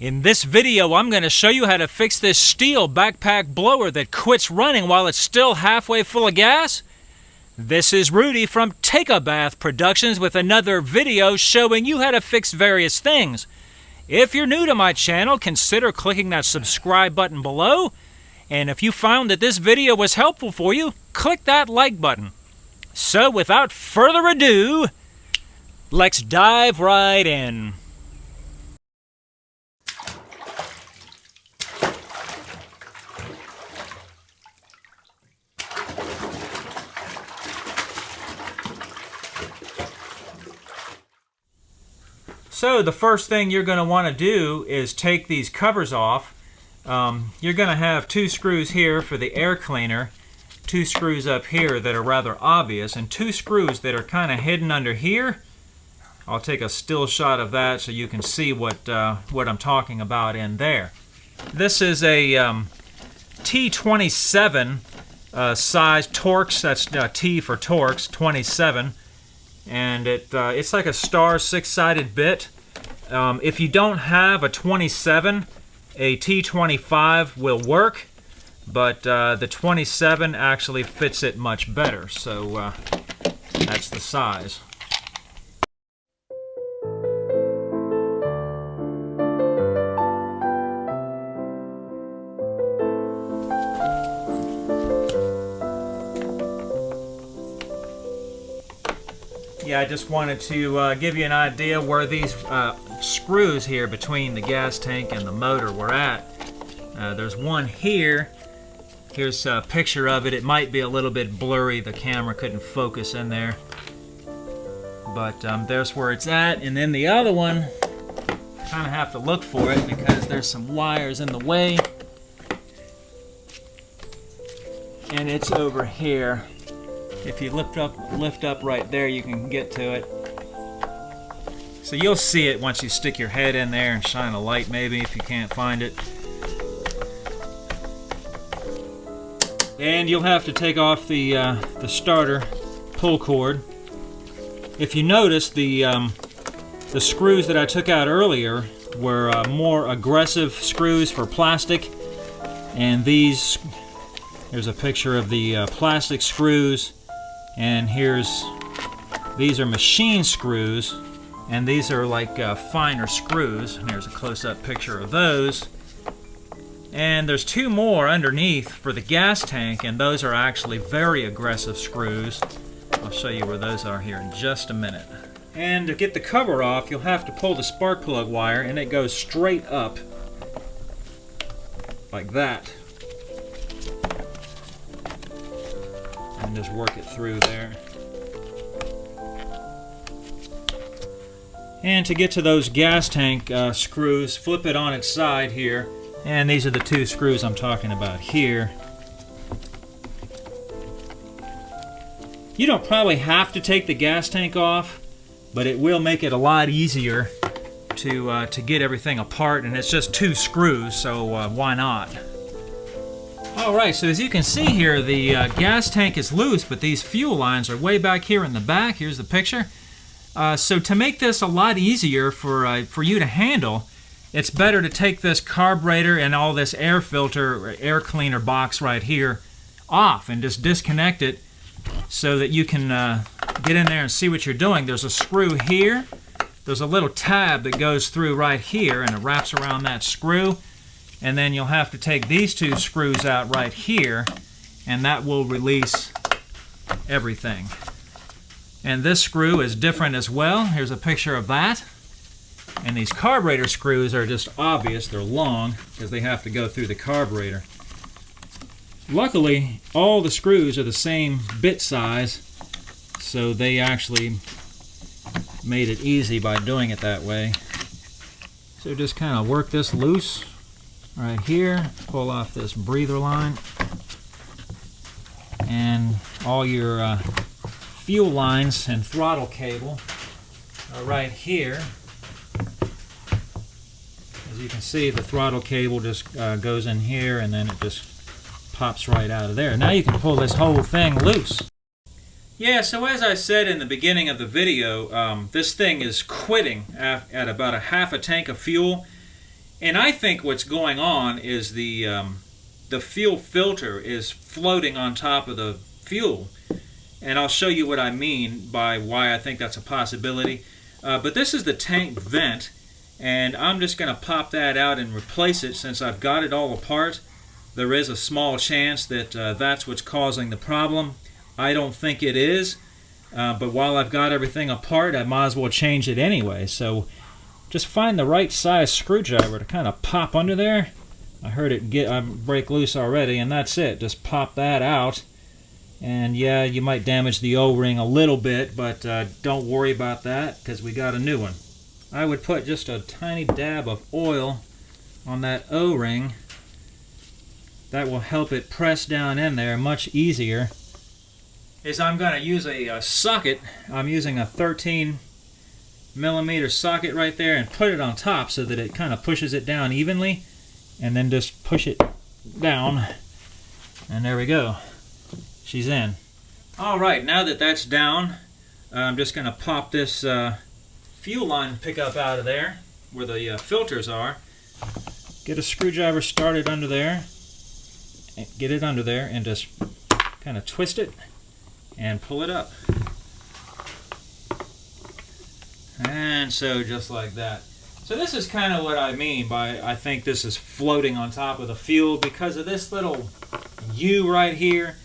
In this video, I'm going to show you how to fix this Stihl backpack blower that quits running while it's still halfway full of gas. This is Rudy from Take a Bath Productions with another video showing you how to fix various things. If you're new to my channel, consider clicking that subscribe button below. And if you found that this video was helpful for you, click that like button. So without further ado, let's dive right in. So the first thing you're going to want to do is take these covers off. You're going to have two screws here for the air cleaner, two screws up here that are rather obvious, and two screws that are kind of hidden under here. I'll take a still shot of that so you can see what I'm talking about in there. This is a T27 size Torx. That's T for Torx, 27. And it's like a star six-sided bit. If you don't have a 27, a T25 will work, but the 27 actually fits it much better, so that's the size. Yeah, I just wanted to give you an idea where these screws here between the gas tank and the motor were at. There's one here. Here's a picture of it. It might be a little bit blurry. The camera couldn't focus in there. But there's where it's at. And then the other one, kind of have to look for it because there's some wires in the way. And it's over here. If you lift up right there, you can get to it. So you'll see it once you stick your head in there and shine a light, maybe, if you can't find it. And you'll have to take off the starter pull cord. If you notice, the screws that I took out earlier were more aggressive screws for plastic, and these, here's a picture of the plastic screws. And these are machine screws, and these are like finer screws. And here's a close-up picture of those. And there's two more underneath for the gas tank, and those are actually very aggressive screws. I'll show you where those are here in just a minute. And to get the cover off, you'll have to pull the spark plug wire, and it goes straight up like that. And just work it through there. And to get to those gas tank screws, flip it on its side here. And these are the two screws I'm talking about here. You don't probably have to take the gas tank off, but it will make it a lot easier to get everything apart. And it's just two screws, so why not? Alright, so as you can see here, the gas tank is loose, but these fuel lines are way back here in the back. Here's the picture. So to make this a lot easier for you to handle, it's better to take this carburetor and all this air filter, or air cleaner box right here off and just disconnect it so that you can get in there and see what you're doing. There's a screw here. There's a little tab that goes through right here, and it wraps around that screw. And then you'll have to take these two screws out right here, and that will release everything. And this screw is different as well. Here's a picture of that. And these carburetor screws are just obvious. They're long because they have to go through the carburetor. Luckily, all the screws are the same bit size, so they actually made it easy by doing it that way. So just kind of work this loose right here, pull off this breather line, and all your fuel lines and throttle cable are right here. As you can see, the throttle cable just goes in here, and then it just pops right out of there. Now you can pull this whole thing loose. Yeah, so as I said in the beginning of the video, this thing is quitting at about a half a tank of fuel. And I think what's going on is the fuel filter is floating on top of the fuel. And I'll show you what I mean by why I think that's a possibility. But this is the tank vent, and I'm just going to pop that out and replace it since I've got it all apart. There is a small chance that that's what's causing the problem. I don't think it is, but while I've got everything apart, I might as well change it anyway. So just find the right size screwdriver to kind of pop under there. I heard it break loose already, and that's it. Just pop that out. And yeah, you might damage the O-ring a little bit, but don't worry about that because we got a new one. I would put just a tiny dab of oil on that O-ring. That will help it press down in there much easier. I'm going to use a socket. I'm using a 13mm socket right there and put it on top so that it kind of pushes it down evenly, and then just push it down, and there we go. She's in. Alright, now that that's down, I'm just going to pop this fuel line pickup out of there where the filters are. Get a screwdriver started under there, get it under there, and just kind of twist it and pull it up. And so just like that. So this is kind of what I mean by I think this is floating on top of the fuel because of this little U right here.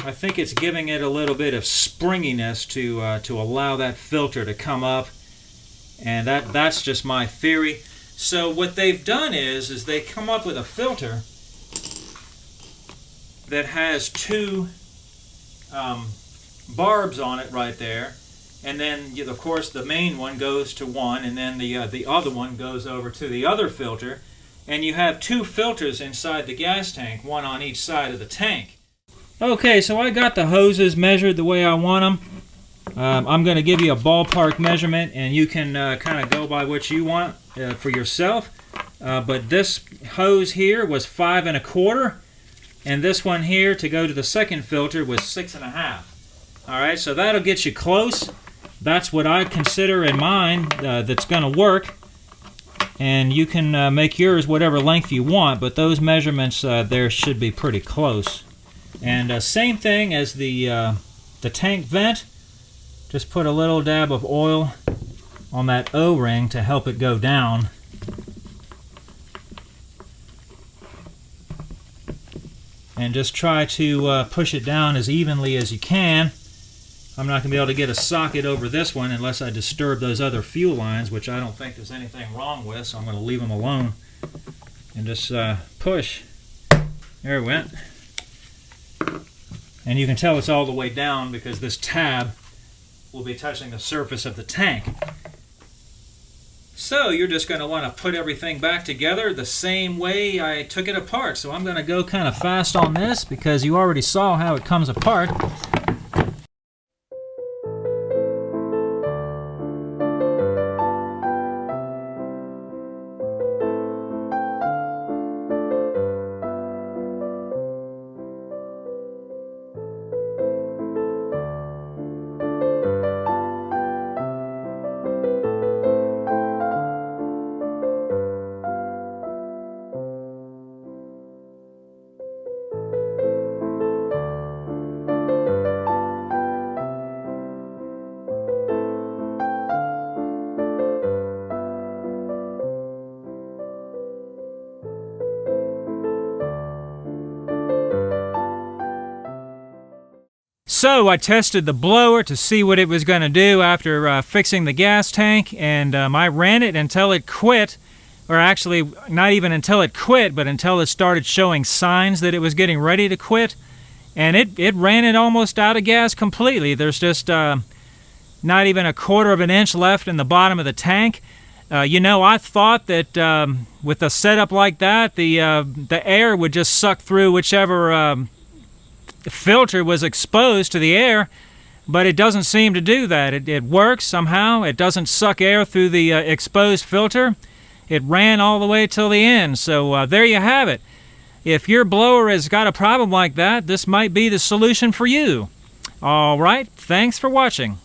I think it's giving it a little bit of springiness to allow that filter to come up, and that's just my theory. So what they've done is they come up with a filter that has two barbs on it right there, and then of course the main one goes to one, and then the other one goes over to the other filter, and you have two filters inside the gas tank, one on each side of the tank. Okay, so I got the hoses measured the way I want them. I'm going to give you a ballpark measurement, and you can kind of go by what you want for yourself. But this hose here was 5 1/4, and this one here to go to the second filter was 6 1/2. All right, so that'll get you close. That's what I consider in mine that's going to work. And you can make yours whatever length you want, but those measurements there should be pretty close. And same thing as the tank vent. Just put a little dab of oil on that O-ring to help it go down. And just try to push it down as evenly as you can. I'm not going to be able to get a socket over this one unless I disturb those other fuel lines, which I don't think there's anything wrong with, so I'm going to leave them alone. And just push. There it went. And you can tell it's all the way down because this tab will be touching the surface of the tank. So you're just going to want to put everything back together the same way I took it apart. So I'm going to go kind of fast on this because you already saw how it comes apart. So I tested the blower to see what it was going to do after fixing the gas tank, and I ran it until it quit, or actually not even until it quit, but until it started showing signs that it was getting ready to quit, and it ran it almost out of gas completely. There's just not even 1/4 of an inch left in the bottom of the tank. You know, I thought that with a setup like that, the air would just suck through whichever filter was exposed to the air, but it doesn't seem to do that. It works somehow. It doesn't suck air through the exposed filter. It ran all the way till the end. So there you have it. If your blower has got a problem like that, this might be the solution for you. All right, thanks for watching.